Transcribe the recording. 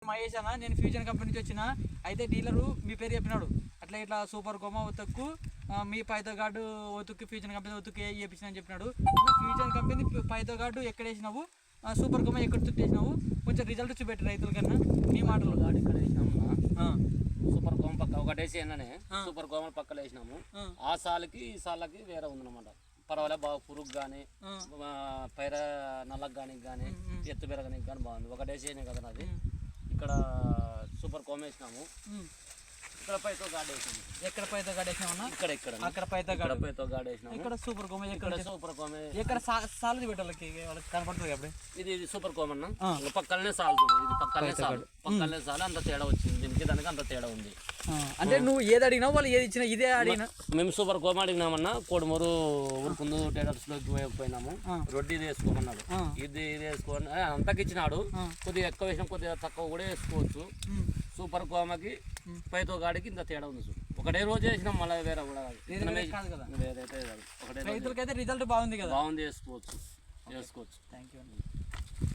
మహేష్ అన్న, నేను fusion company నుంచి వచ్చిన. అయితే డీలరు మీ పేరు చెప్పినాడు, అట్లా ఇట్లా సూపర్ కోమా ఒతుక్కు మీ పైతో గార్డు ఒతుక్కి ఫ్యూజన్ కంపెనీ ఒతుక్కు వేయించిన అని చెప్పినాడు. ఫ్యూజన్ కంపెనీ పైతో గార్డు ఎక్కడ వేసినావు, సూపర్ కోమా ఎక్కడ చుట్టేసినావు, కొంచెం రిజల్ట్ చూపెట్టు రైతుల కన్నా నీ మాటలు. గాడి ఇక్కడ వేసినాము, సూపర్ కోమ పక్క ఒకటేసి ఏంటనే సూపర్ కోమ పక్కన వేసినాము. ఆ సాలకి ఈ సాలకి వేరే ఉందన్నమాట. పర్వాలే బాగా పురుగు కానీ పైర నల్లకి కానీ ఎత్తు పెరగనికి కానీ బాగుంది. ఒకటేసి కదా నాది. ఇక్కడ సూపర్ కోమ వేసినాము, ఇక్కడ పైతో గాడి వేసినాము. ఎక్కడ పైతో గాడి వేసినామన్నా? ఇక్కడ ఇక్కడ అక్కడ పైతో గాడి వేసినాము. ఇక్కడ సూపర్ కోమ, ఇక్కడ సూపర్ కోమ, ఇక్కడ సాలది పెట్టాలకి వాళ్ళకి కనపడుతుంది అప్పుడు. ఇది సూపర్ కోమ అన్న, పక్కనే సాల్ చూడు, ఇది పక్కనే సాల్ అంత తేడా వచ్చింది. దీనికి దానికి అంత తేడా ఉంది. అంటే నువ్వు ఏది అడిగినావు వాళ్ళు ఏది ఇచ్చినా ఇదే అడిగినా? మేము సూపర్ కోమ అడిగినామన్నా. కోడుమూరు ఊరుకుందు టైలర్స్ లోకి పోయినాము. రొడ్డి ఇది వేసుకోమన్నాడు, ఇది వేసుకోని అంతకి ఇచ్చినాడు. కొద్దిగా ఎక్కువ వేసినా కొద్దిగా తక్కువ కూడా వేసుకోవచ్చు. సూపర్ కోమకి పైతో గాడికి ఇంత తేడా ఉంది చూడు. ఒకటే రోజు వేసినాం, మళ్ళీ వేరే కూడా రైతులకైతే రిజల్ట్ బాగుంది కదా? బాగుంది, వేసుకోవచ్చు. Thank you.